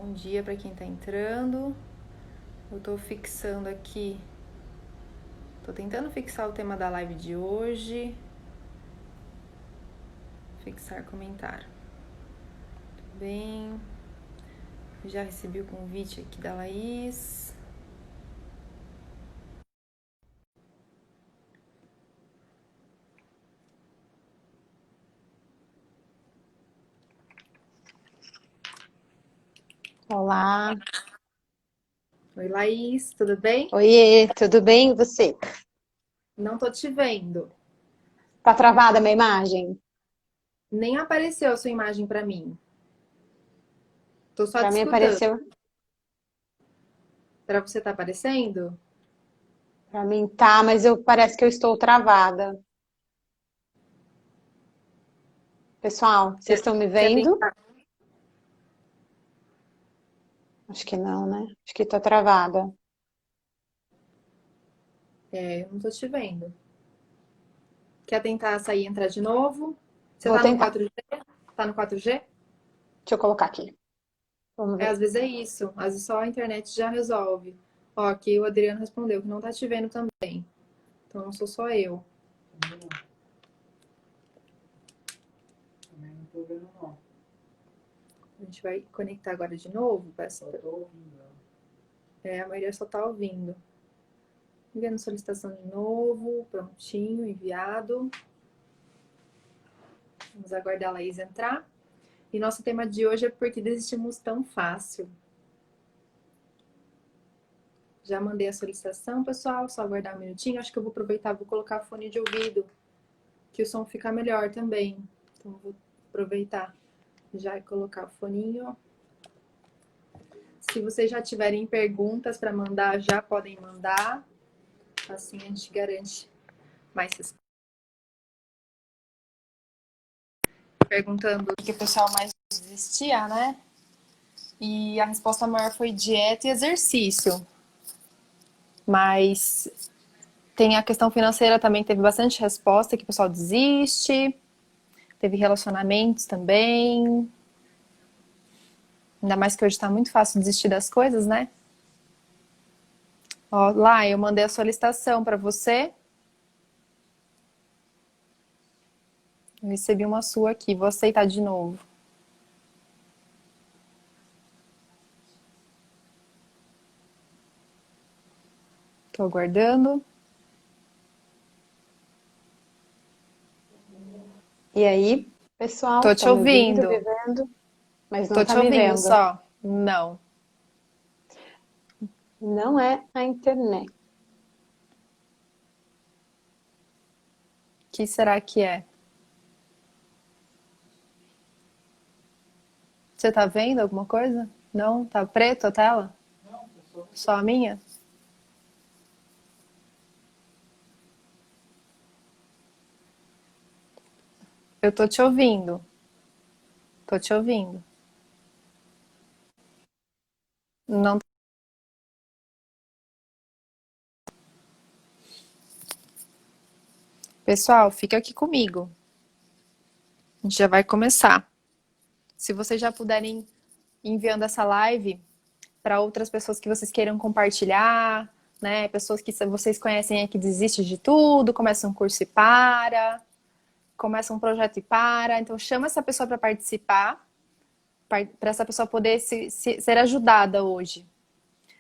Bom dia para quem tá entrando. Eu tô fixando aqui. Tô tentando fixar o tema da live de hoje. Fixar comentário. Tudo bem? Já recebi o convite aqui da Laís. Olá. Oi, Laís, tudo bem? Oiê, tudo bem? E você? Não tô te vendo. Tá travada a minha imagem? Nem apareceu a sua imagem para mim. Tô só Para te mim escutando. apareceu, Para você tá aparecendo? para mim tá, mas parece que eu estou travada. Pessoal, vocês estão me Quer vendo? tentar? Acho que não, né? Acho que tá travada. Eu não tô te vendo. Quer tentar sair e entrar de novo? Você Vou tá no tentar. 4G? Tá no 4G? Deixa eu colocar aqui. Vamos ver. Às vezes é isso. Às vezes só a internet já resolve. Ó, aqui o Adriano respondeu que não tá te vendo também. Então não sou só eu. Também não tô vendo, não. A gente vai conectar agora de novo. Só tô ouvindo. A maioria só tá ouvindo. Enviando solicitação de novo. Prontinho, enviado. Vamos aguardar a Laís entrar. E nosso tema de hoje é por que desistimos tão fácil. Já mandei a solicitação, pessoal. Só aguardar um minutinho. Acho que eu vou aproveitar, vou colocar fone de ouvido, que o som fica melhor também. Então vou aproveitar já e colocar o foninho. Se vocês já tiverem perguntas para mandar, já podem mandar. Assim a gente garante mais respostas. Perguntando o que o pessoal mais desistia, né? E a resposta maior foi dieta e exercício. Mas tem a questão financeira também, teve bastante resposta que o pessoal desiste. Teve relacionamentos também. Ainda mais que hoje tá muito fácil desistir das coisas, né? Ó, lá eu mandei a solicitação para você. Eu recebi uma sua aqui, vou aceitar de novo. Tô aguardando. E aí, pessoal, Tô te estão me ouvindo, me ouvindo. vendo, mas não Tô tá te me ouvindo vendo. só. Não. Não é a internet. O que será que é? Você tá vendo alguma coisa? Não? Tá preto a tela? Não, pessoal. Só a minha? Eu tô te ouvindo. Tô te ouvindo. Não. Pessoal, fica aqui comigo. A gente já vai começar. Se vocês já puderem enviando essa live para outras pessoas que vocês queiram compartilhar, né? Pessoas que vocês conhecem aí que desistem de tudo, começam um curso e começa um projeto e para. Então chama essa pessoa para participar, para essa pessoa poder ser ajudada hoje.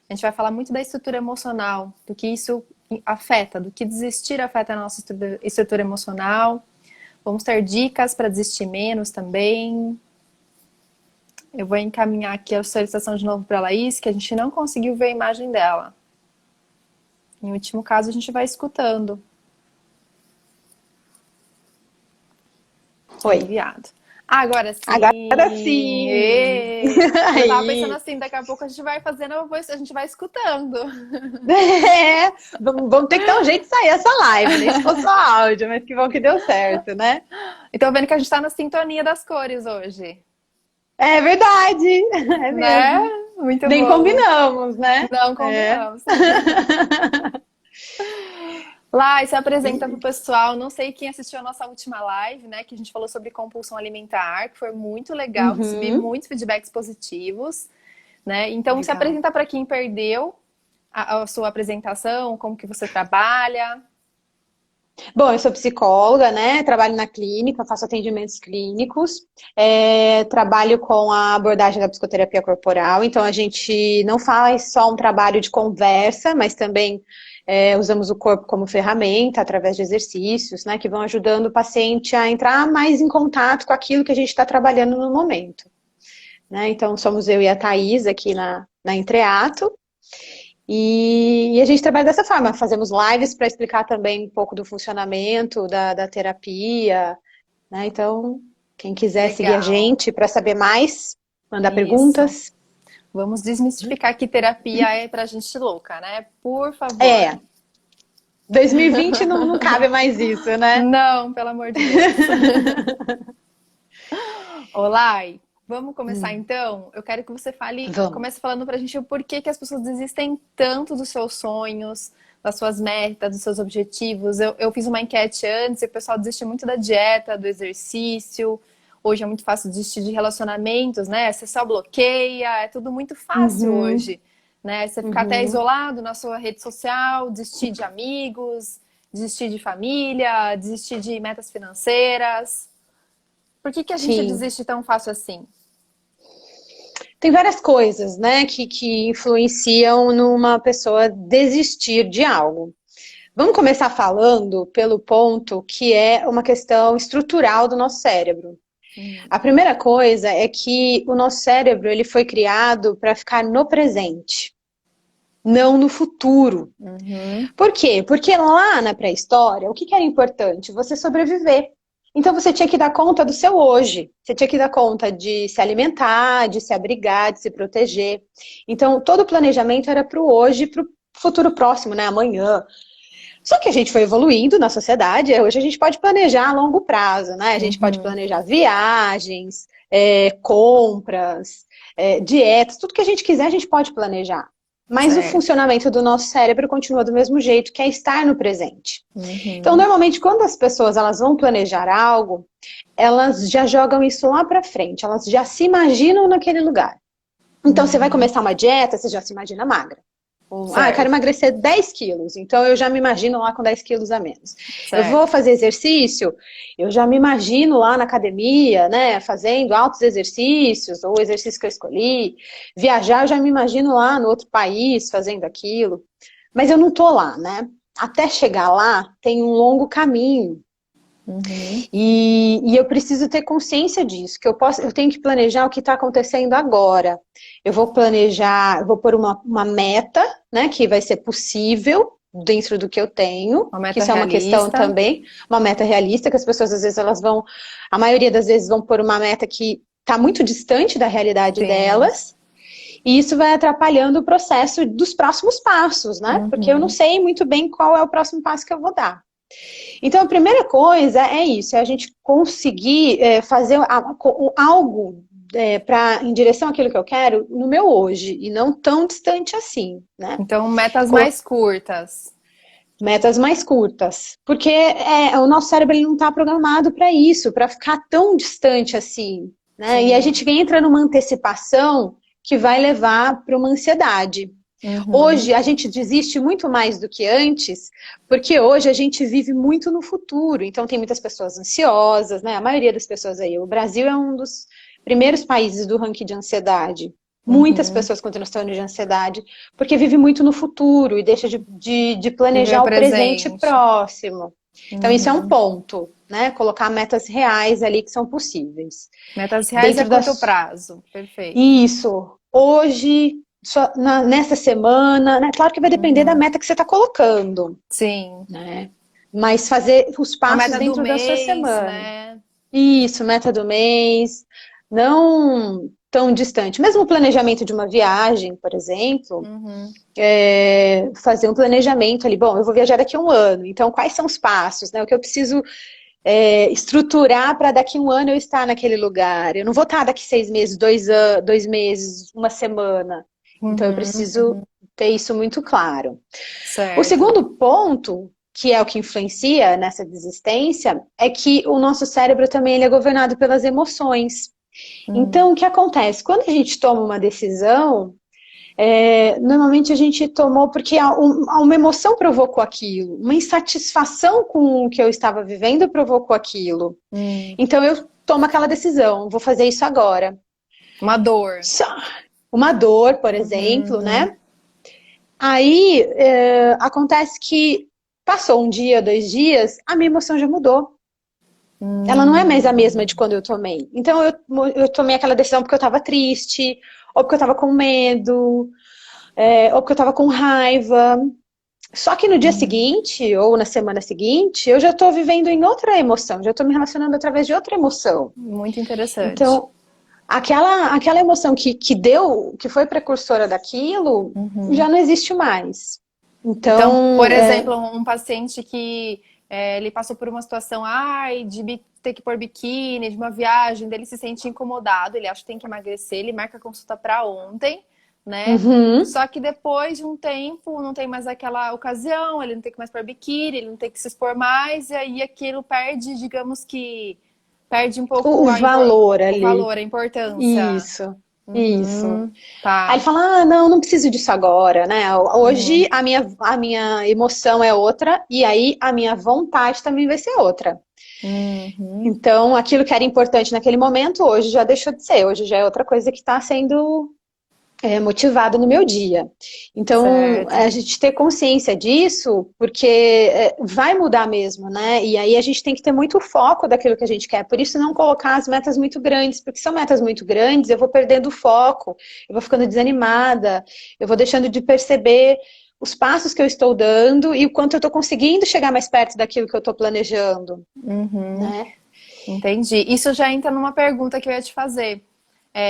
A gente vai falar muito da estrutura emocional, do que isso afeta, do que desistir afeta a nossa estrutura emocional. Vamos ter dicas para desistir menos também. Eu vou encaminhar aqui a solicitação de novo para a Laís, que a gente não conseguiu ver a imagem dela. Em último caso, a gente vai escutando. Oi. Enviado. Agora Agora sim! sim! Eu já tava pensando Aí. assim, daqui a pouco a gente vai fazendo, a gente vai escutando. É, vamos ter que dar um jeito de sair essa live, nem se fosse só áudio, mas que bom que deu certo, né? E tô vendo que a gente tá na sintonia das cores hoje. É verdade, é Né? mesmo. Muito Nem bom. combinamos, né? Não É. combinamos. Lá, e se apresenta pro pessoal. Não sei quem assistiu a nossa última live, né? Que a gente falou sobre compulsão alimentar, que foi muito legal. Recebi Uhum. muitos feedbacks positivos. né? Então, se Legal. apresenta para quem perdeu a sua apresentação, como que você trabalha. Bom, eu sou psicóloga, né? Trabalho na clínica, faço atendimentos clínicos, trabalho com a abordagem da psicoterapia corporal, então a gente não faz só um trabalho de conversa, mas também usamos o corpo como ferramenta através de exercícios, né? Que vão ajudando o paciente a entrar mais em contato com aquilo que a gente está trabalhando no momento, né? Então somos eu e a Thaís aqui na Entreato. E a gente trabalha dessa forma, fazemos lives para explicar também um pouco do funcionamento da terapia, né? Então, quem quiser seguir a Legal. gente para saber mais, mandar Isso. perguntas. Vamos desmistificar que terapia é pra gente louca, né? Por favor. 2020 não cabe mais isso, né? Não, pelo amor de Deus. Olai, vamos começar então? Eu quero que você Vamos. comece falando pra gente o porquê que as pessoas desistem tanto dos seus sonhos, das suas metas, dos seus objetivos. Eu fiz uma enquete antes e o pessoal desiste muito da dieta, do exercício. Hoje é muito fácil desistir de relacionamentos, né? Você só bloqueia, é tudo muito fácil hoje, né? Você ficar até isolado na sua rede social, desistir de amigos, desistir de família, desistir de metas financeiras. Por que a gente Sim. desiste tão fácil assim? Tem várias coisas, né, que influenciam numa pessoa desistir de algo. Vamos começar falando pelo ponto que é uma questão estrutural do nosso cérebro. A primeira coisa é que o nosso cérebro ele foi criado para ficar no presente, não no futuro. Por quê? Porque lá na pré-história, o que era importante? Você sobreviver. Então você tinha que dar conta do seu hoje. Você tinha que dar conta de se alimentar, de se abrigar, de se proteger. Então todo o planejamento era para o hoje e para o futuro próximo, né? Amanhã. Só que a gente foi evoluindo na sociedade, hoje a gente pode planejar a longo prazo, né? A gente pode planejar viagens, compras, dietas, tudo que a gente quiser a gente pode planejar. Mas Certo. o funcionamento do nosso cérebro continua do mesmo jeito, que é estar no presente. Então, normalmente, quando as pessoas elas vão planejar algo, elas já jogam isso lá pra frente, elas já se imaginam naquele lugar. Então, você vai começar uma dieta, você já se imagina magra. Eu quero emagrecer 10 quilos, então eu já me imagino lá com 10 quilos a menos. Certo. Eu vou fazer exercício, eu já me imagino lá na academia, né, fazendo altos exercícios, ou o exercício que eu escolhi. Viajar, eu já me imagino lá no outro país, fazendo aquilo. Mas eu não tô lá, né? Até chegar lá, tem um longo caminho. E eu preciso ter consciência disso, que eu tenho que planejar o que está acontecendo agora. Eu vou planejar, eu vou pôr uma meta, né, que vai ser possível dentro do que eu tenho, Uma meta que isso é uma realista. questão também, uma meta realista, que as pessoas às vezes a maioria das vezes vão pôr uma meta que está muito distante da realidade Sim. delas. E isso vai atrapalhando o processo dos próximos passos, né? Porque eu não sei muito bem qual é o próximo passo que eu vou dar. Então, a primeira coisa é isso, é a gente conseguir fazer algo em direção àquilo que eu quero no meu hoje, e não tão distante assim, né? Então, metas mais curtas. Metas mais curtas. Porque o nosso cérebro ele não está programado para isso, para ficar tão distante assim, né? Sim. E a gente entra numa antecipação que vai levar para uma ansiedade. Hoje a gente desiste muito mais do que antes, porque hoje a gente vive muito no futuro, então tem muitas pessoas ansiosas, né? A maioria das pessoas aí, o Brasil é um dos primeiros países do ranking de ansiedade. Muitas pessoas com transtorno de ansiedade, porque vive muito no futuro e deixa de planejar o presente próximo. Então isso é um ponto, né? Colocar metas reais ali que são possíveis. Metas reais a curto prazo, perfeito. Isso. Hoje, nessa semana, né? Claro que vai depender da meta que você está colocando. Sim. Né? Mas fazer os passos dentro da sua semana. Né? Isso, meta do mês. Não tão distante. Mesmo o planejamento de uma viagem, por exemplo, fazer um planejamento ali. Bom, eu vou viajar daqui a um ano, então quais são os passos, né? O que eu preciso estruturar para daqui a um ano eu estar naquele lugar. Eu não vou estar daqui 6 meses, 2 meses, uma semana. Então eu preciso ter isso muito claro. Certo. O segundo ponto, que é o que influencia nessa desistência, é que o nosso cérebro também ele é governado pelas emoções. Então, o que acontece? Quando a gente toma uma decisão, normalmente a gente tomou porque uma emoção provocou aquilo, uma insatisfação com o que eu estava vivendo provocou aquilo. Então, eu tomo aquela decisão, vou fazer isso agora. Uma dor. Uma dor, por exemplo, né? Aí, acontece que passou um dia, 2 dias, a minha emoção já mudou. Ela não é mais a mesma de quando eu tomei. Então, eu tomei aquela decisão porque eu estava triste, ou porque eu estava com medo, ou porque eu estava com raiva. Só que no dia seguinte, ou na semana seguinte, eu já estou vivendo em outra emoção, já estou me relacionando através de outra emoção. Muito interessante. Então, aquela emoção que foi precursora daquilo, já não existe mais. Então, por exemplo, um paciente que ele passou por uma situação de ter que pôr biquíni, de uma viagem, dele se sente incomodado, ele acha que tem que emagrecer, ele marca a consulta para ontem, né? Só que depois de um tempo, não tem mais aquela ocasião, ele não tem que mais pôr biquíni, ele não tem que se expor mais, e aí aquilo perde, digamos que, perde um pouco o valor ali. O valor, a importância. Isso. Isso. Tá. Aí ele fala, não preciso disso agora, né? Hoje a minha emoção é outra, e aí a minha vontade também vai ser outra. Então, aquilo que era importante naquele momento, hoje já deixou de ser. Hoje já é outra coisa que está sendo motivado no meu dia. Então, a gente ter consciência disso, porque vai mudar mesmo, né? E aí a gente tem que ter muito foco daquilo que a gente quer. Por isso, não colocar as metas muito grandes, porque são metas muito grandes, eu vou perdendo o foco, eu vou ficando desanimada, eu vou deixando de perceber os passos que eu estou dando e o quanto eu estou conseguindo chegar mais perto daquilo que eu estou planejando. Né? Entendi. Isso já entra numa pergunta que eu ia te fazer.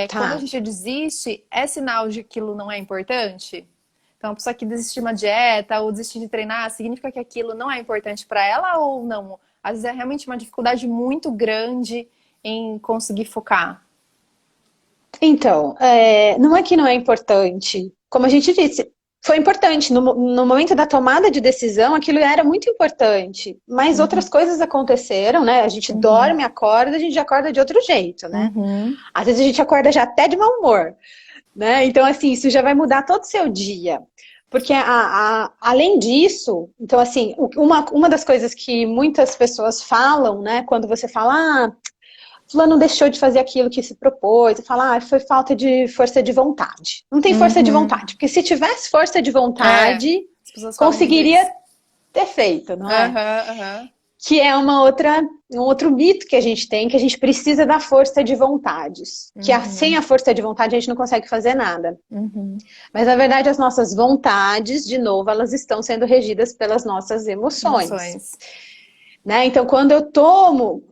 Tá. Quando a gente desiste, é sinal de que aquilo não é importante? Então, a pessoa que desistir de uma dieta ou desistir de treinar, significa que aquilo não é importante para ela ou não? Às vezes é realmente uma dificuldade muito grande em conseguir focar. Então, não é que não é importante. Como a gente disse, foi importante. No momento da tomada de decisão, aquilo era muito importante. Mas outras coisas aconteceram, né? A gente dorme, acorda, a gente acorda de outro jeito, né? Às vezes a gente acorda já até de mau humor, né? Então, assim, isso já vai mudar todo o seu dia. Porque, além disso, então, assim, uma das coisas que muitas pessoas falam, né? Quando você fala, fulano deixou de fazer aquilo que se propôs, e fala, foi falta de força de vontade. Não tem força de vontade, porque se tivesse força de vontade, conseguiria ter feito, não é? Que é um outro mito que a gente tem, que a gente precisa da força de vontades. Que sem a força de vontade a gente não consegue fazer nada. Mas, na verdade, as nossas vontades, de novo, elas estão sendo regidas pelas nossas emoções. Né? Então, quando eu tomo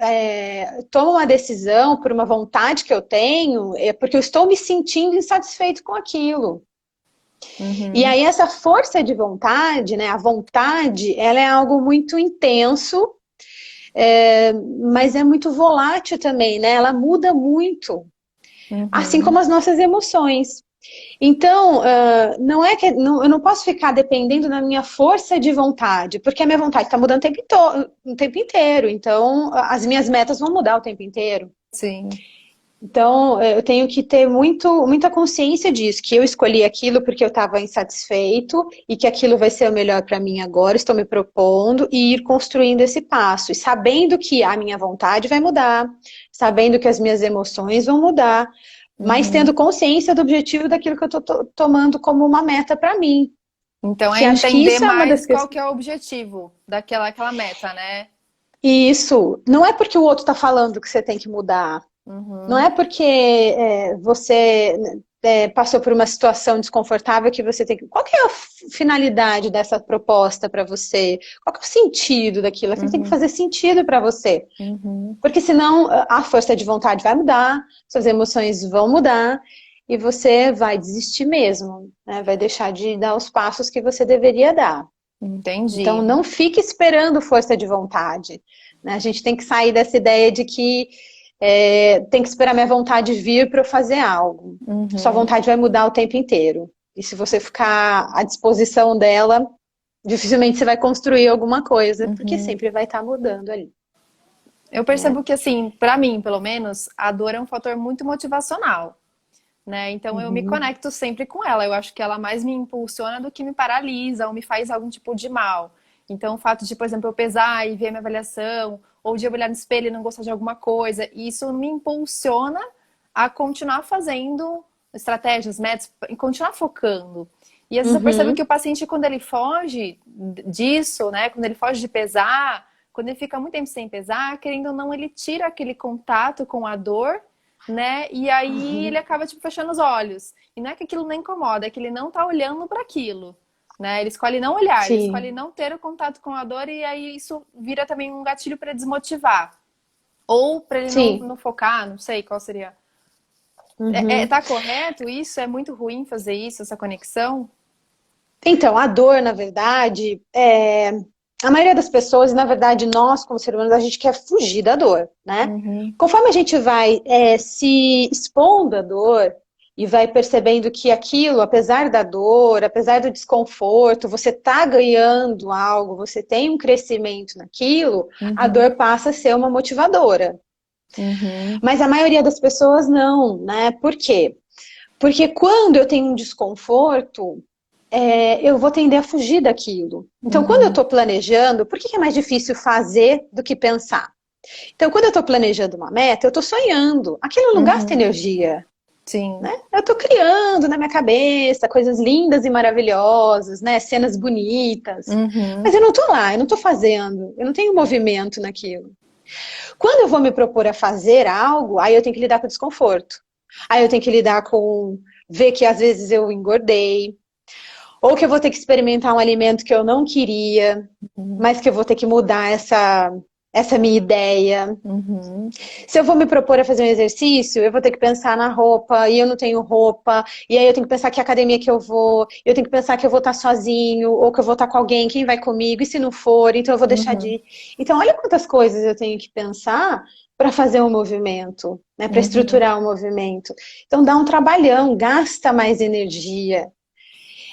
uma decisão por uma vontade que eu tenho, é porque eu estou me sentindo insatisfeito com aquilo. E aí, essa força de vontade, né, a vontade, ela é algo muito intenso, mas é muito volátil também, né? Ela muda muito, assim como as nossas emoções. Então, eu não posso ficar dependendo da minha força de vontade, porque a minha vontade está mudando o tempo inteiro. Então, as minhas metas vão mudar o tempo inteiro. Sim. Então, eu tenho que ter muita consciência disso, que eu escolhi aquilo porque eu estava insatisfeito e que aquilo vai ser o melhor para mim agora, estou me propondo e ir construindo esse passo. E sabendo que a minha vontade vai mudar, sabendo que as minhas emoções vão mudar, mas tendo consciência do objetivo daquilo que eu estou tomando como uma meta para mim. Então, é entender mais qual que é o objetivo daquela meta, né? Isso. Não é porque o outro está falando que você tem que mudar. Não é porque você passou por uma situação desconfortável que você tem que... Qual que é a finalidade dessa proposta para você? Qual que é o sentido daquilo? Aquilo tem que fazer sentido para você. Porque senão a força de vontade vai mudar, suas emoções vão mudar e você vai desistir mesmo, né? Vai deixar de dar os passos que você deveria dar. Entendi. Então não fique esperando força de vontade, né? A gente tem que sair dessa ideia de que tem que esperar minha vontade vir para eu fazer algo. Sua vontade vai mudar o tempo inteiro. E se você ficar à disposição dela, dificilmente você vai construir alguma coisa, porque sempre vai estar mudando ali. Eu percebo que, assim, pra mim, pelo menos, a dor é um fator muito motivacional, né? Então eu me Uhum, conecto sempre com ela. Eu acho que ela mais me impulsiona do que me paralisa ou me faz algum tipo de mal. Então o fato de, por exemplo, eu pesar e ver a minha avaliação, ou de eu olhar no espelho e não gostar de alguma coisa, isso me impulsiona a continuar fazendo estratégias, métodos, e continuar focando. E às vezes eu percebo que uhum, o paciente, quando ele foge disso, né? Quando ele foge de pesar, quando ele fica muito tempo sem pesar, querendo ou não, ele tira aquele contato com a dor, né? E aí ele uhum. acaba, tipo, fechando os olhos. E não é que aquilo não incomoda, é que ele não tá olhando para aquilo, né? Ele escolhe não olhar, ele escolhe Sim, não ter o contato com a dor e aí isso vira também um gatilho para desmotivar. Ou para ele sim. não focar, não sei qual seria. Uhum. Tá correto isso? É muito ruim fazer isso, essa conexão? Então, a dor, na verdade, a maioria das pessoas, na verdade, nós, como seres humanos, a gente quer fugir da dor, né? Uhum, Conforme a gente vai se expondo à dor e vai percebendo que aquilo, apesar da dor, apesar do desconforto, você está ganhando algo, você tem um crescimento naquilo, a uhum, dor passa a ser uma motivadora. uhum, Mas a maioria das pessoas não, né? Por quê? Porque quando eu tenho um desconforto, eu vou tender a fugir daquilo. Então, quando eu uhum, estou planejando, por que é mais difícil fazer do que pensar? Então, quando eu estou planejando uma meta, eu estou sonhando. Aquilo não gasta uhum. energia, Sim. né? Eu estou criando na minha cabeça coisas lindas e maravilhosas, né? Cenas bonitas. Mas Uhum, eu não estou lá, eu não estou fazendo, eu não tenho movimento naquilo. Quando eu vou me propor a fazer algo, aí eu tenho que lidar com o desconforto. Aí eu tenho que lidar com ver que às vezes eu engordei, ou que eu vou ter que experimentar um alimento que eu não queria, uhum, mas que eu vou ter que mudar essa minha ideia. uhum, Se eu vou me propor a fazer um exercício, eu vou ter que pensar na roupa, e eu não tenho roupa, e aí eu tenho que pensar que academia que eu tenho que pensar que eu vou estar sozinho, ou que eu vou estar com alguém, quem vai comigo, e se não for, então eu vou deixar de uhum, ir. Então, olha quantas coisas eu tenho que pensar para fazer um movimento, né, para uhum. estruturar um movimento. Então, dá um trabalhão, gasta mais energia.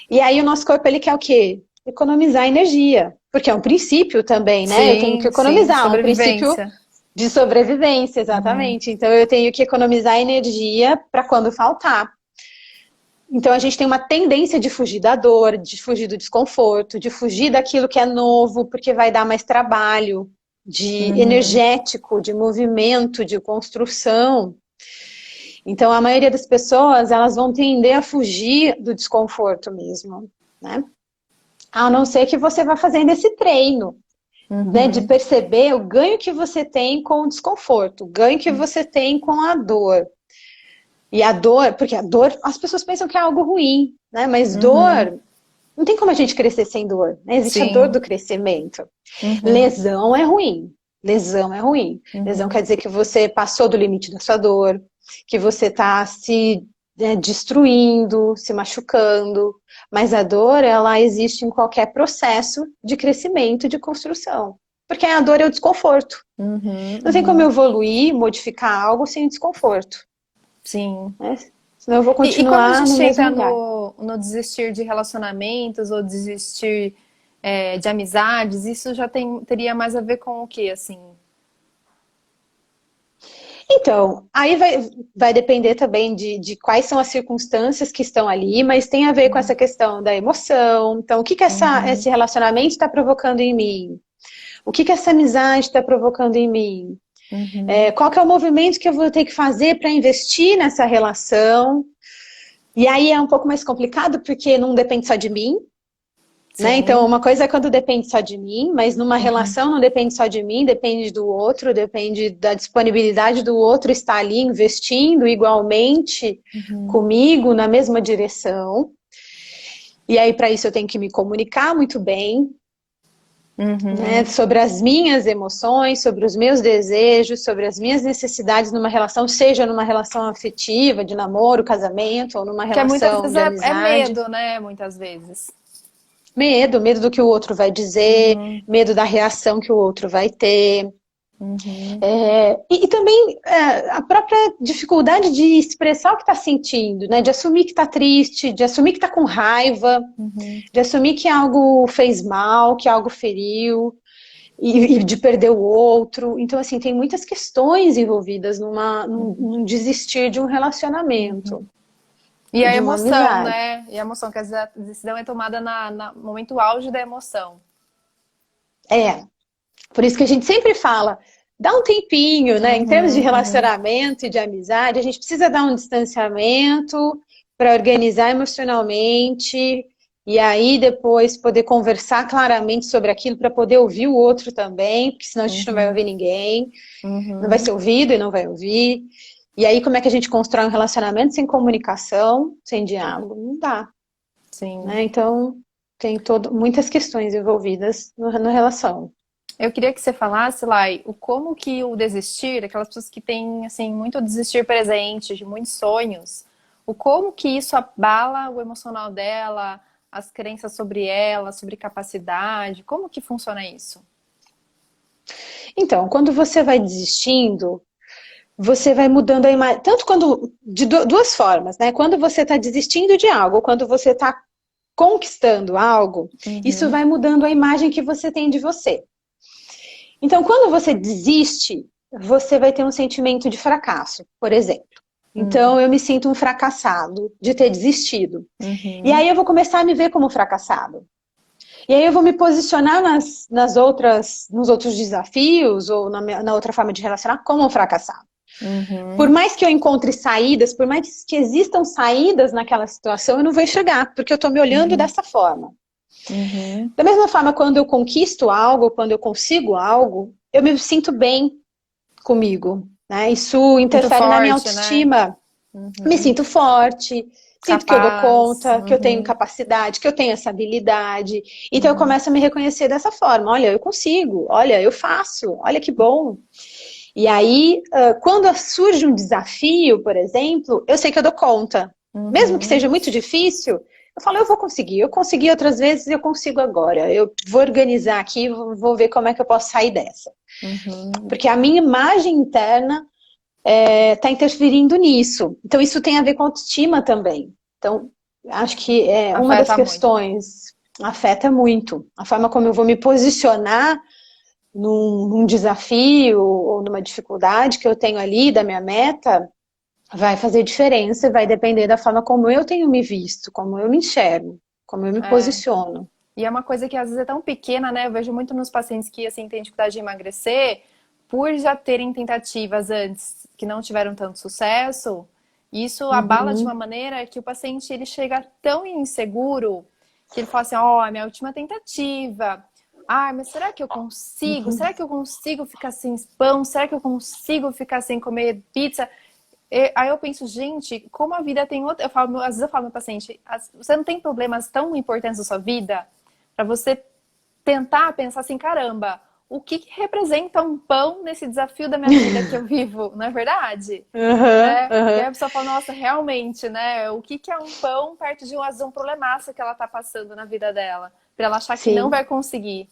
E aí o nosso corpo ele quer o quê? Economizar energia, porque é um princípio também, né? Eu tenho que Sim, sim, de economizar, um princípio sobrevivência. de sobrevivência, Uhum, exatamente. Então eu tenho que economizar energia para quando faltar. Então a gente tem uma tendência de fugir da dor, de fugir do desconforto, de fugir daquilo que é novo, porque vai dar mais trabalho, de uhum. energético, de movimento, de construção. Então a maioria das pessoas, elas vão tender a fugir do desconforto mesmo, né? A não ser que você vá fazendo esse treino, né, de Uhum. perceber o ganho que você tem com o desconforto, o ganho que você tem com a dor. E a dor, porque a dor, as pessoas pensam que é algo ruim, né? Mas Uhum. dor, não tem como a gente crescer sem dor, né? Existe a dor Sim. do crescimento. Uhum. Lesão é ruim. Lesão é ruim. Lesão Uhum. quer dizer que você passou do limite da sua dor, que você está se destruindo, se machucando. Mas a dor, ela existe em qualquer processo de crescimento, de construção. Porque a dor é o desconforto. Uhum. Não tem como eu Uhum. evoluir, modificar algo sem desconforto, Sim. né? Senão eu vou E quando a continuar no gente mesmo entra lugar. no desistir de relacionamentos ou desistir de amizades, isso já teria mais a ver com o quê, assim? Então, aí vai depender também de quais são as circunstâncias que estão ali, mas tem a ver com essa questão da emoção. Então, o que que Uhum. esse relacionamento está provocando em mim? O que que essa amizade está provocando em mim? Uhum. Qual que é o movimento que eu vou ter que fazer para investir nessa relação? E aí é um pouco mais complicado, porque não depende só de mim, né? Então, Sim. uma coisa é quando depende só de mim, mas numa Uhum. relação não depende só de mim, depende do outro, depende da disponibilidade do outro estar ali investindo igualmente Uhum. comigo na mesma direção. E aí, para isso, eu tenho que me comunicar muito bem, né, Uhum. sobre as minhas emoções, sobre os meus desejos, sobre as minhas necessidades numa relação, seja numa relação afetiva, de namoro, casamento, ou numa Que muitas relação vezes de é amizade. medo, né? Muitas vezes. Medo do que o outro vai dizer, Uhum. medo da reação que o outro vai ter. Uhum. E também a própria dificuldade de expressar o que está sentindo, né? De assumir que está triste, de assumir que está com raiva, Uhum. de assumir que algo fez mal, que algo feriu. e de perder o outro. Então, assim, tem muitas questões envolvidas num desistir de um relacionamento E e a de uma emoção, amizade. né? E a emoção, que às vezes a decisão é tomada no momento auge da emoção. É, por isso que a gente sempre fala, dá um tempinho, né? Em termos de Uhum, uhum, relacionamento e de amizade, a gente precisa dar um distanciamento para organizar emocionalmente e aí depois poder conversar claramente sobre aquilo para poder ouvir o outro também, porque senão a gente não vai uhum, ouvir ninguém, não vai uhum. ser ouvido e não vai ouvir. E aí como é que a gente constrói um relacionamento sem comunicação, sem diálogo? Não dá, Sim. né? Então tem muitas questões envolvidas na relação. Eu queria que você falasse, Lai, o como que o desistir, aquelas pessoas que têm, assim, muito desistir presente, de muitos sonhos, o como que isso abala o emocional dela, as crenças sobre ela, sobre capacidade, como que funciona isso? Então, quando você vai desistindo, você vai mudando a imagem. Tanto quando. De duas formas, né? Quando você está desistindo de algo, quando você está conquistando algo, isso Uhum, vai mudando a imagem que você tem de você. Então, quando você desiste, você vai ter um sentimento de fracasso, por exemplo. uhum, Então, eu me sinto um fracassado de ter desistido. E uhum, aí eu vou começar a me ver como fracassado. E aí eu vou me posicionar nos outros desafios ou na outra forma de relacionar como um fracassado. Por uhum, mais que eu encontre saídas, por mais que existam saídas naquela situação, eu não vou enxergar, porque eu estou me olhando uhum, dessa forma. uhum. Da mesma forma, quando eu conquisto algo, quando eu consigo algo, eu me sinto bem comigo, né? Isso Muito interfere na minha forte, né? autoestima. Me Uhum. sinto forte, sinto que eu dou Capaz. conta, que eu tenho Uhum, capacidade, que eu tenho essa habilidade. Então eu uhum, começo a me reconhecer dessa forma. Olha, eu consigo, olha, eu faço, olha que bom. E aí, quando surge um desafio, por exemplo, eu sei que eu dou conta. Mesmo que uhum, seja muito difícil, eu falo, eu vou conseguir. Eu consegui outras vezes, eu consigo agora. Eu vou organizar aqui, vou ver como é que eu posso sair dessa. uhum. Porque a minha imagem interna está interferindo nisso. Então, isso tem a ver com autoestima também. Então, acho que é uma das Afeta muito. questões afeta muito. A forma como eu vou me posicionar num desafio ou numa dificuldade que eu tenho ali da minha meta vai fazer diferença e vai depender da forma como eu tenho me visto, como eu me enxergo, como eu me É. posiciono. E é uma coisa que às vezes é tão pequena, né? Eu vejo muito nos pacientes que assim têm dificuldade de emagrecer, por já terem tentativas antes que não tiveram tanto sucesso, isso abala de uma Uhum, maneira que o paciente ele chega tão inseguro que ele fala assim: "Ó, minha última tentativa. Ah, mas será que eu consigo? uhum, Será que eu consigo ficar sem pão? Será que eu consigo ficar sem comer pizza?" Aí eu penso, gente, como a vida tem outra. Às vezes eu falo ao meu paciente, você não tem problemas tão importantes na sua vida para você tentar pensar assim, caramba, o que representa um pão nesse desafio da minha vida que eu vivo, não é verdade? uhum, Né? E aí uhum. a pessoa fala, nossa, realmente, né? O que é um pão perto de um problemaço que ela tá passando na vida dela? Pra ela achar que não Sim. vai conseguir.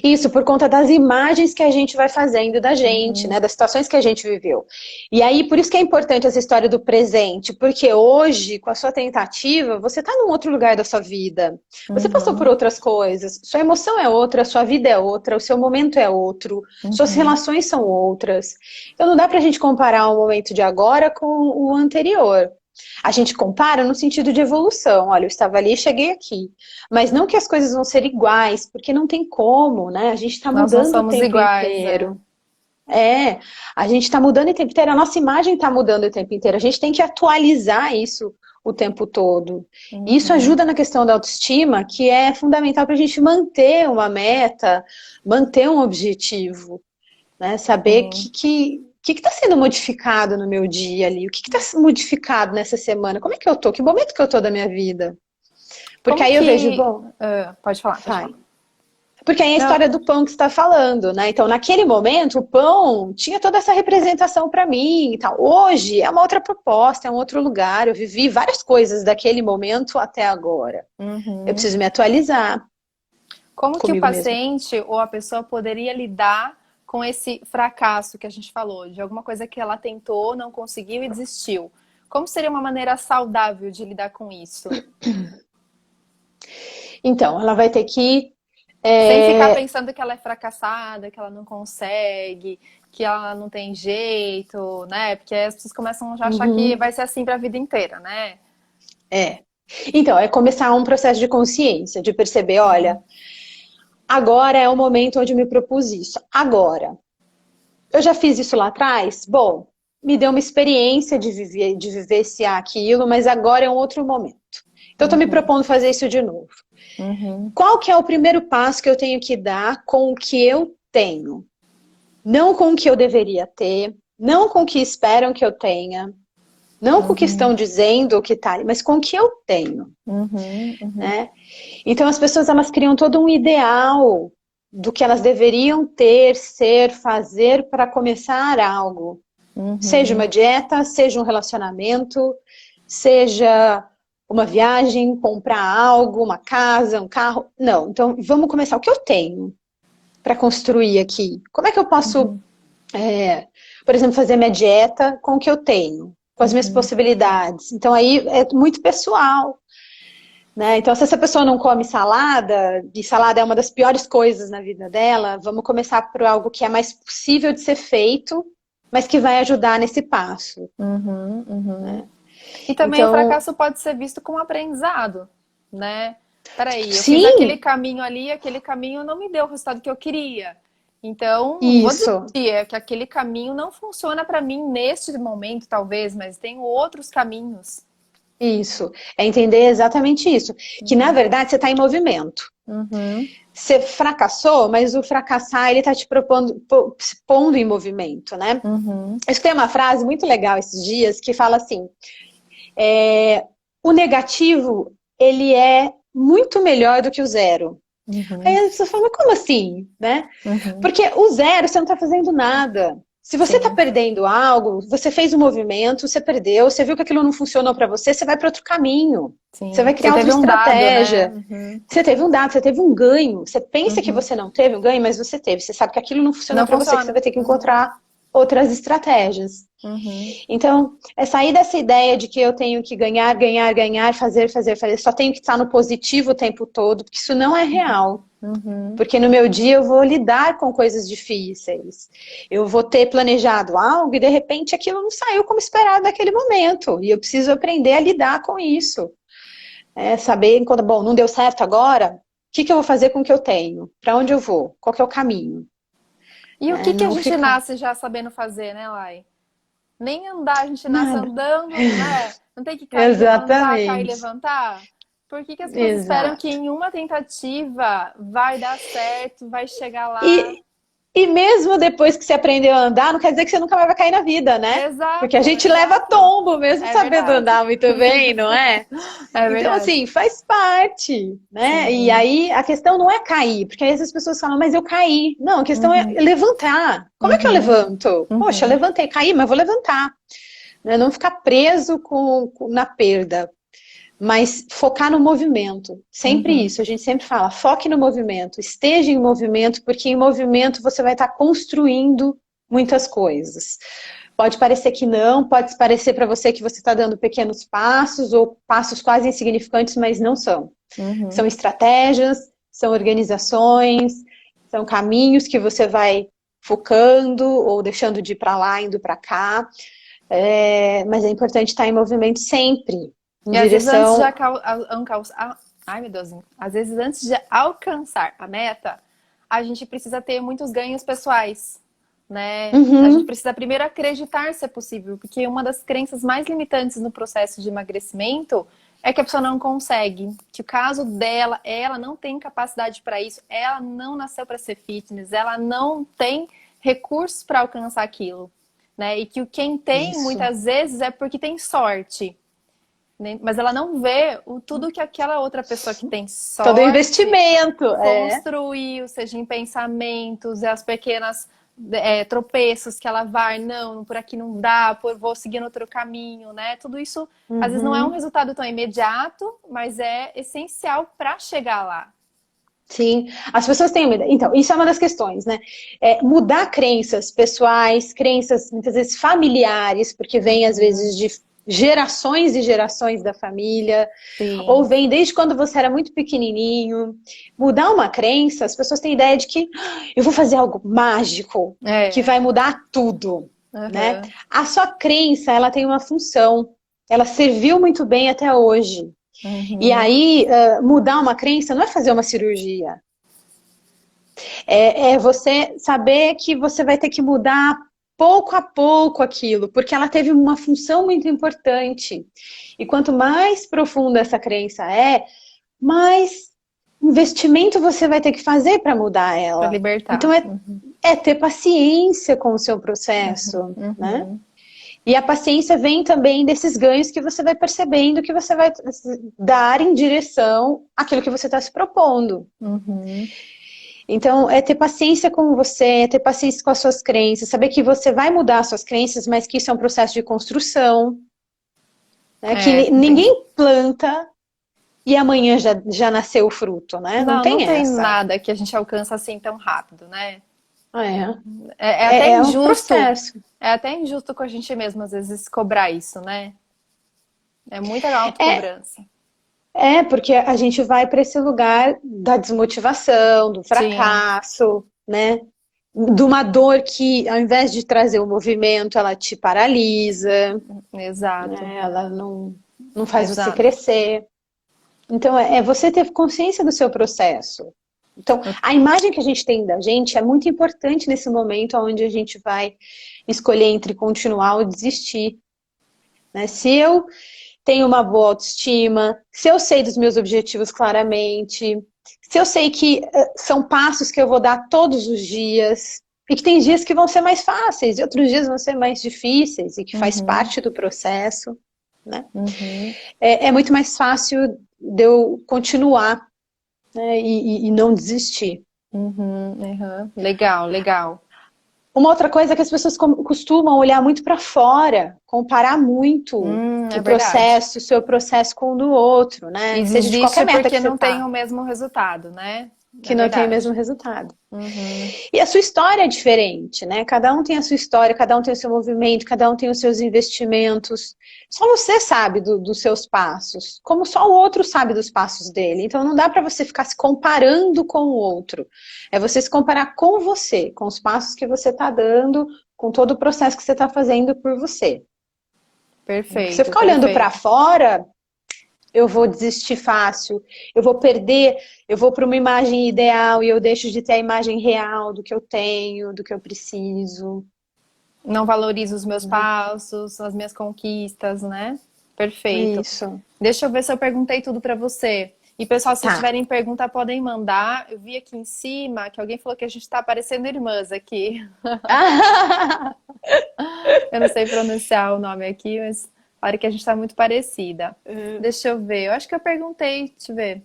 Isso por conta das imagens que a gente vai fazendo da gente, né, Uhum, das situações que a gente viveu. E aí, por isso que é importante essa história do presente, porque hoje, com a sua tentativa, você está num outro lugar da sua vida. Você passou por uhum, outras coisas. Sua emoção é outra, sua vida é outra, o seu momento é outro, suas uhum. relações são outras. Então, não dá para a gente comparar o momento de agora com o anterior. A gente compara no sentido de evolução. Olha, eu estava ali e cheguei aqui. Mas não que as coisas vão ser iguais, porque não tem como, né? A gente está Nós não mudando o somos tempo iguais, é. inteiro. É, a gente está mudando o tempo inteiro, a nossa imagem está mudando o tempo inteiro. A gente tem que atualizar isso o tempo todo. E isso Uhum, ajuda na questão da autoestima, que é fundamental para a gente manter uma meta, manter um objetivo, né? Saber sim. que está sendo modificado no meu dia ali, o que está modificado nessa semana, como é que eu tô, que momento que eu tô da minha vida. Porque Como aí eu vejo, que. bom, Pode falar, pode vai. falar. Porque aí é a Não, história do pão que você está falando, né? Então, naquele momento, o pão tinha toda essa representação para mim e tal. Hoje é uma outra proposta, é um outro lugar. Eu vivi várias coisas daquele momento até agora. Eu uhum. preciso me atualizar Como que o comigo mesma. paciente ou a pessoa poderia lidar com esse fracasso que a gente falou, de alguma coisa que ela tentou, não conseguiu e desistiu? Como seria uma maneira saudável de lidar com isso? Então, ela vai ter que Sem ficar pensando que ela é fracassada, que ela não consegue, que ela não tem jeito, né? Porque as pessoas começam já a achar que vai ser assim para a vida inteira, né? É. Então, é começar um processo de consciência, de perceber, olha, agora é o momento onde eu me propus isso. Agora, eu já fiz isso lá atrás? Bom, me deu uma experiência de vivenciar aquilo, mas agora é um outro momento. Então, eu estou me propondo fazer isso de novo. Qual que é o primeiro passo que eu tenho que dar com o que eu tenho? Não com o que eu deveria ter, não com o que esperam que eu tenha, não com o que estão dizendo que tá, mas com o que eu tenho. Né? Então as pessoas elas criam todo um ideal do que elas deveriam ter, ser, fazer para começar algo. Seja uma dieta, seja um relacionamento, seja uma viagem, comprar algo, uma casa, um carro. Não, então vamos começar. O que eu tenho para construir aqui? Como é que eu posso, por exemplo, fazer minha dieta com o que eu tenho? Com as minhas possibilidades. Então aí é muito pessoal. Né? Então, se essa pessoa não come salada, e salada é uma das piores coisas na vida dela, vamos começar por algo que é mais possível de ser feito, mas que vai ajudar nesse passo. Né? E também então, o fracasso pode ser visto como aprendizado, né? Peraí, eu sim, fiz aquele caminho ali, aquele caminho não me deu o resultado que eu queria. Então, não vou isso. dizer que aquele caminho não funciona para mim neste momento, talvez, mas tem outros caminhos. Isso, é entender exatamente isso. Que, na verdade, você está em movimento. Você fracassou, mas o fracassar, ele está te pondo em movimento, né? Eu escutei uma frase muito legal esses dias, que fala assim, o negativo, ele é muito melhor do que o zero. Aí as pessoas falam, mas como assim? Né? Porque o zero, você não está fazendo nada. Se você está perdendo algo, você fez um movimento, você perdeu, você viu que aquilo não funcionou para você, você vai para outro caminho. Sim. Você vai criar outra estratégia. Dado, né? Você teve um dado, você teve um ganho. Você pensa que você não teve um ganho, mas você teve. Você sabe que aquilo não funcionou para você, que você vai ter que encontrar outras estratégias. Então, é sair dessa ideia de que eu tenho que ganhar, ganhar, ganhar, fazer, fazer, fazer. Só tenho que estar no positivo o tempo todo, porque isso não é real. Porque no meu dia eu vou lidar com coisas difíceis. Eu vou ter planejado algo e de repente aquilo não saiu como esperado naquele momento. E eu preciso aprender a lidar com isso. Saber quando, bom, não deu certo agora, o que eu vou fazer com o que eu tenho? Para onde eu vou? Qual que é o caminho? E o que a gente nasce já sabendo fazer, né, Lai? Nem andar a gente nasce andando, né? Não tem que cair, levantar, cair, levantar. Por que as pessoas esperam que em uma tentativa vai dar certo, vai chegar lá? E mesmo depois que você aprendeu a andar, não quer dizer que você nunca mais vai cair na vida, né? Exato. Porque a gente leva tombo mesmo sabendo andar muito bem, não é? Então, assim, faz parte, né? Sim. E aí a questão não é cair, porque aí as pessoas falam, mas eu caí. Não, a questão é levantar. Como é que eu levanto? Poxa, eu levantei, caí, mas eu vou levantar. Não ficar preso na perda. Mas focar no movimento, sempre isso, a gente sempre fala, foque no movimento, esteja em movimento, porque em movimento você vai estar construindo muitas coisas. Pode parecer que não, pode parecer para você que você está dando pequenos passos, ou passos quase insignificantes, mas não são. São estratégias, são organizações, são caminhos que você vai focando, ou deixando de ir para lá, indo para cá, mas é importante estar em movimento sempre. E às vezes antes às vezes antes de alcançar a meta, a gente precisa ter muitos ganhos pessoais, né? A gente precisa primeiro acreditar se é possível, porque uma das crenças mais limitantes no processo de emagrecimento é que a pessoa não consegue, que o caso dela, ela não tem capacidade para isso, ela não nasceu para ser fitness, ela não tem recursos para alcançar aquilo, né? E que quem tem muitas vezes é porque tem sorte. Mas ela não vê tudo que aquela outra pessoa que tem sorte... Todo investimento. Construiu, seja em pensamentos, as pequenas tropeços que ela vai, não, por aqui não dá, vou seguir outro caminho, né? Tudo isso, às vezes, não é um resultado tão imediato, mas é essencial para chegar lá. Sim, as pessoas têm medo. Então, isso é uma das questões, né? Mudar crenças pessoais, crenças, muitas vezes, familiares, porque vem, às vezes, de gerações e gerações da família, ou Sim. vem desde quando você era muito pequenininho. Mudar uma crença, as pessoas têm ideia de que eu vou fazer algo mágico, que É. vai mudar tudo, né? Aham. A sua crença, ela tem uma função, ela serviu muito bem até hoje. E Uhum. aí, mudar uma crença não é fazer uma cirurgia. É você saber que você vai ter que mudar pouco a pouco aquilo, porque ela teve uma função muito importante. E quanto mais profunda essa crença mais investimento você vai ter que fazer para mudar Pra ela. Então libertar. Uhum. é ter paciência com o seu processo, né? Uhum. E a paciência vem também desses ganhos que você vai percebendo que você vai dar em direção àquilo que você está se propondo. Uhum. Então, é ter paciência com você, é ter paciência com as suas crenças, saber que você vai mudar as suas crenças, mas que isso é um processo de construção, né? Que É, entendi. ninguém planta e amanhã já nasceu o fruto, né? Não Não, não tem tem essa. nada que a gente alcança assim tão rápido, né? É, É até é um injusto. processo. É até injusto com a gente mesmo, às vezes, cobrar isso, né? É muita É, autocobrança. porque a gente vai para esse lugar da desmotivação, do Sim, fracasso, né? De uma dor que, ao invés de trazer o movimento, ela te paralisa, exato, né? Ela não faz você exato. crescer. Então, é você ter consciência do seu processo. Então, a imagem que a gente tem da gente é muito importante nesse momento onde a gente vai escolher entre continuar ou desistir, né? Se eu tenho uma boa autoestima, se eu sei dos meus objetivos claramente, se eu sei que são passos que eu vou dar todos os dias, e que tem dias que vão ser mais fáceis e outros dias vão ser mais difíceis, e que faz Uhum, parte do processo, né? uhum, É muito mais fácil de eu continuar, né, e não desistir. uhum, uhum. Legal, legal. Uma outra coisa é que as pessoas costumam olhar muito para fora, comparar muito É verdade. o seu processo com o do outro, E né? Seja de qualquer desiste meta que porque você não tem tá, o mesmo resultado, né? É que não tem o mesmo verdade. resultado. Uhum, E a sua história é diferente, né? Cada um tem a sua história, cada um tem o seu movimento, cada um tem os seus investimentos. Só você sabe dos seus passos, como só o outro sabe dos passos dele. Então não dá para você ficar se comparando com o outro. É você se comparar com você, com os passos que você está dando, com todo o processo que você está fazendo por você. Porque você perfeito, ficar olhando para perfeito. fora, eu vou desistir fácil, eu vou perder, eu vou para uma imagem ideal e eu deixo de ter a imagem real do que eu tenho, do que eu preciso. Não valorizo os meus passos, as minhas conquistas, né? Perfeito. Isso. Deixa eu ver se eu perguntei tudo pra você. E pessoal, se Tá. tiverem pergunta, podem mandar. Eu vi aqui em cima que alguém falou que a gente tá parecendo irmãs aqui. Eu não sei pronunciar o nome aqui, mas olha que a gente tá muito parecida. Deixa eu ver. Eu acho que eu perguntei, deixa eu ver.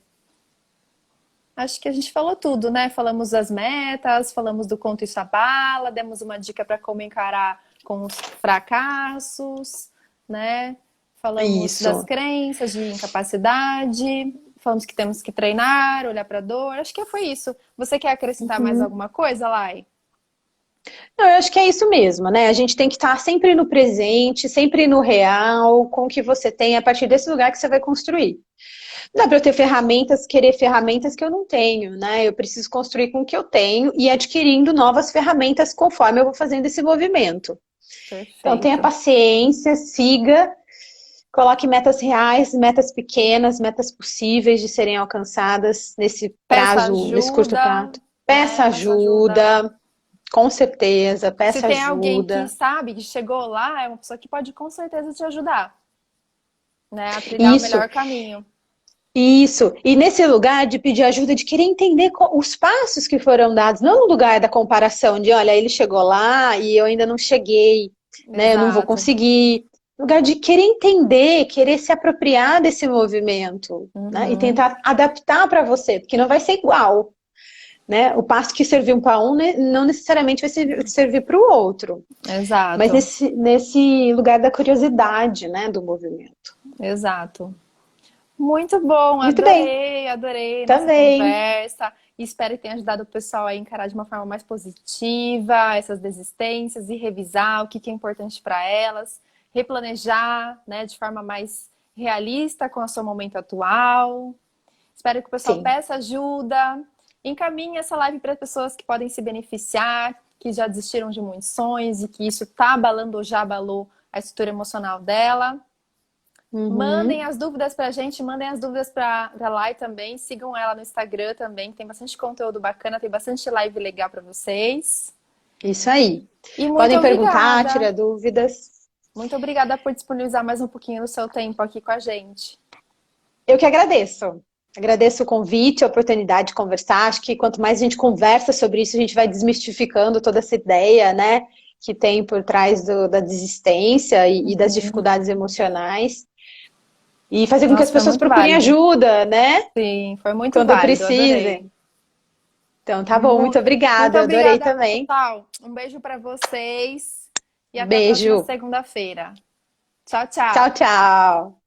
Acho que a gente falou tudo, né? Falamos das metas, falamos do conto Isso Abala, demos uma dica para como encarar com os fracassos, né? Falamos das Isso. crenças de incapacidade, falamos que temos que treinar, olhar para a dor. Acho que foi isso. Você quer acrescentar mais Uhum. alguma coisa, Lai? Não, eu acho que é isso mesmo, né? A gente tem que estar sempre no presente, sempre no real, com o que você tem, a partir desse lugar que você vai construir. Não dá para eu ter ferramentas, querer ferramentas que eu não tenho, né? Eu preciso construir com o que eu tenho e adquirindo novas ferramentas conforme eu vou fazendo esse movimento. Então, tenha Perfeito. paciência, siga, coloque metas reais, metas pequenas, metas possíveis de serem alcançadas nesse Peça prazo, nesse curto prazo. ajuda, Peça né? Peça ajuda. ajuda, com certeza, Se peça tem alguém que ajuda. sabe, que chegou lá, é uma pessoa que pode com certeza te ajudar, né? A trilhar o Isso, melhor caminho. isso. E nesse lugar de pedir ajuda, de querer entender os passos que foram dados, não no lugar da comparação, de olha, ele chegou lá e eu ainda não cheguei, né? Eu não vou Exato. conseguir. Lugar de querer entender, querer se apropriar desse movimento, né? E Uhum. tentar adaptar para você, porque não vai ser igual, né? O passo que serviu para um não necessariamente vai servir para o outro. Mas Exato. nesse lugar da curiosidade, né, do movimento. Exato. Muito bom, Muito bem, adorei, adorei nossa também. conversa. Espero que tenha ajudado o pessoal a encarar de uma forma mais positiva essas desistências e revisar o que é importante para elas. replanejar, né, de forma mais realista com o seu momento atual. Espero que o pessoal Sim. peça ajuda, encaminhe essa live para pessoas que podem se beneficiar, que já desistiram de muitos sonhos e que isso está abalando ou já abalou a estrutura emocional dela. Mandem as dúvidas pra gente, mandem as dúvidas pra Lai também. Sigam ela no Instagram também, que tem bastante conteúdo bacana, tem bastante live legal pra vocês. Isso aí. E muito Podem perguntar, obrigada. tirar dúvidas. Muito obrigada por disponibilizar mais um pouquinho do seu tempo aqui com a gente. Eu que agradeço. Agradeço o convite, a oportunidade de conversar. Acho que quanto mais a gente conversa sobre isso, a gente vai desmistificando toda essa ideia, né, que tem por trás da desistência e das dificuldades emocionais. E fazer com que Nossa, as foi pessoas muito procurem válido. ajuda, né? Sim, foi muito Quando válido, adorei. precisem. Então, tá bom. Muito obrigada. Muito Adorei obrigada, também. pessoal. Um beijo pra vocês e até a próxima Beijo. segunda-feira. Tchau, tchau. Tchau, tchau.